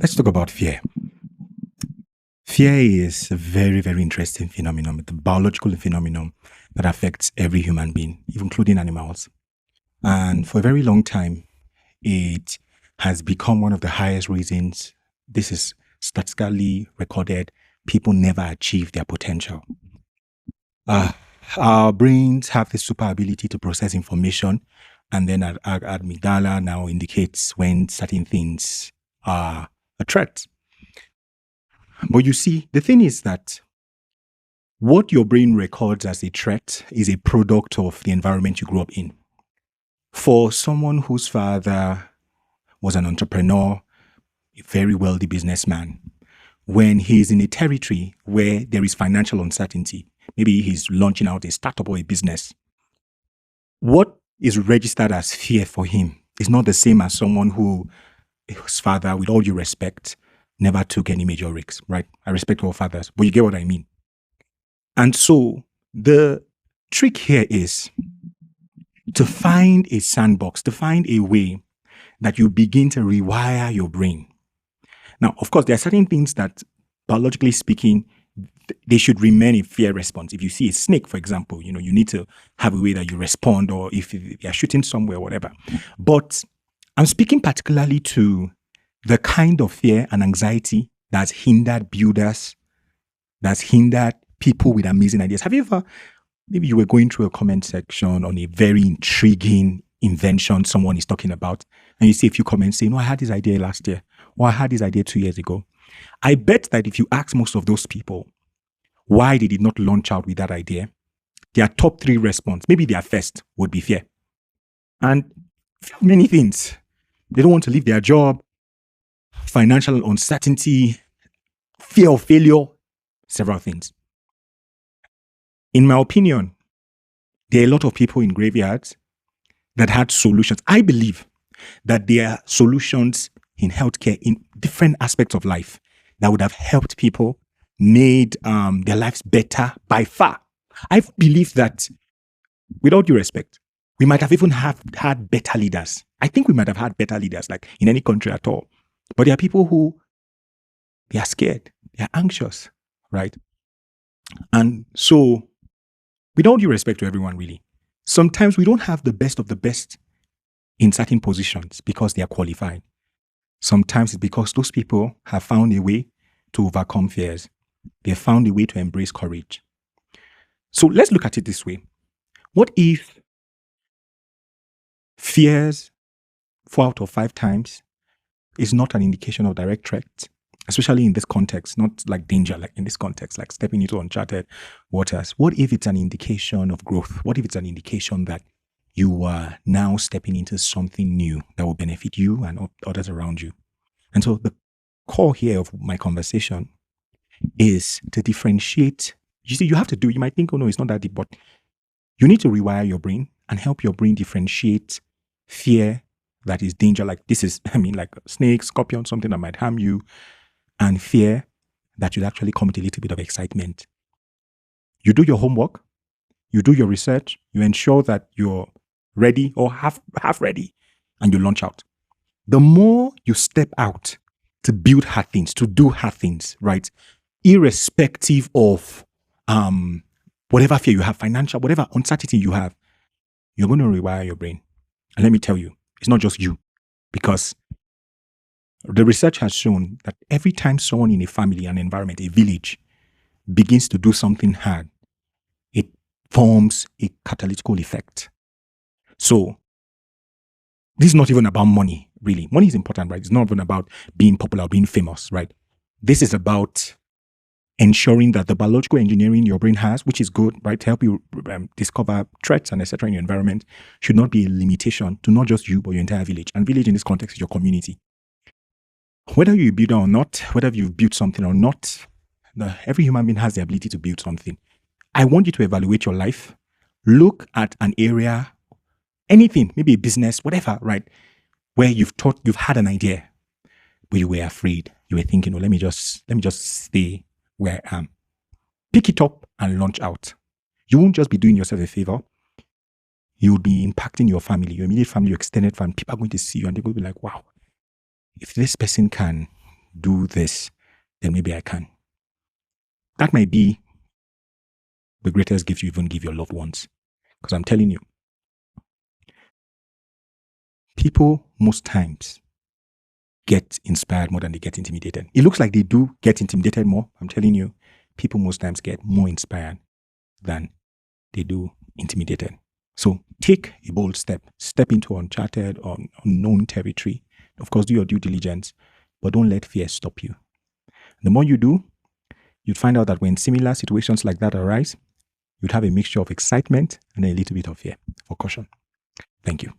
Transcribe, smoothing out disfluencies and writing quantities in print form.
Let's talk about fear. Fear is a very, very interesting phenomenon, the biological phenomenon that affects every human being, including animals. And for a very long time, it has become one of the highest reasons this is statistically recorded. People never achieve their potential. Uh, our brains have this super ability to process information, and then our amygdala now indicates when certain things are a threat. But you see, the thing is that what your brain records as a threat is a product of the environment you grew up in. For someone whose father was an entrepreneur, a very wealthy businessman, when he's in a territory where there is financial uncertainty, maybe he's launching out a startup or a business, what is registered as fear for him is not the same as someone whose father, with all due respect, never took any major risks, right? I respect all fathers, but you get what I mean. And so the trick here is to find a sandbox, to find a way that you begin to rewire your brain. Now, of course, there are certain things that, biologically speaking, they should remain a fear response. If you see a snake, for example, you need to have a way that you respond, or if you're shooting somewhere, whatever. But I'm speaking particularly to the kind of fear and anxiety that's hindered builders, that's hindered people with amazing ideas. Have you ever, maybe you were going through a comment section on a very intriguing invention someone is talking about, and you see a few comments saying, I had this idea last year, or I had this idea 2 years ago. I bet that if you ask most of those people why they did not launch out with that idea, their top 3 response, maybe their first, would be fear. And many things. They don't want to leave their job, financial uncertainty, fear of failure, several things. In my opinion, there are a lot of people in graveyards that had solutions. I believe that there are solutions in healthcare in different aspects of life that would have helped people, made their lives better by far. I believe that, with all due respect, we might have even had better leaders. I think we might have had better leaders, like in any country at all. But there are people who, they are scared, they are anxious, right? And so, with all due respect to everyone, really, sometimes we don't have the best of the best in certain positions because they are qualified. Sometimes it's because those people have found a way to overcome fears. They have found a way to embrace courage. So let's look at it this way. What if fears 4 out of 5 times is not an indication of direct threat, especially in this context, not like danger, like in this context, like stepping into uncharted waters? What if it's an indication of growth? What if it's an indication that you are now stepping into something new that will benefit you and others around you? And so the core here of my conversation is to differentiate. You see, you have to do, you might think, oh no, it's not that deep, but you need to rewire your brain and help your brain differentiate fear that is danger, like this is, like snake, scorpion, something that might harm you, and fear that should actually come with a little bit of excitement. You do your homework, you do your research, you ensure that you're ready or half ready, and you launch out. The more you step out to build hard things, to do hard things, right? Irrespective of whatever fear you have, financial, whatever uncertainty you have, you're going to rewire your brain. And let me tell you, it's not just you, because the research has shown that every time someone in a family, an environment, a village begins to do something hard, it forms a catalytic effect. So this is not even about money, really. Money is important, right? It's not even about being popular or being famous, right? This is about ensuring that the biological engineering your brain has, which is good, right, to help you discover threats and etc. in your environment, should not be a limitation to not just you, but your entire village. And village in this context is your community. Whether you build or not, whether you've built something or not, every human being has the ability to build something. I want you to evaluate your life. Look at an area, anything, maybe a business, whatever, right, where you've had an idea, but you were afraid. You were thinking, let me just stay where I am. Pick it up and launch out. You won't just be doing yourself a favor. You will be impacting your family, your immediate family, your extended family. People are going to see you and they're going to be like, wow, if this person can do this, then maybe I can. That might be the greatest gift you even give your loved ones. Because I'm telling you, people most times get inspired more than they get intimidated. It looks like they do get intimidated more. I'm telling you, people most times get more inspired than they do intimidated. So take a bold step, step into uncharted or unknown territory. Of course, do your due diligence, but don't let fear stop you. The more you do, you'd find out that when similar situations like that arise, you'd have a mixture of excitement and a little bit of fear for caution. Thank you.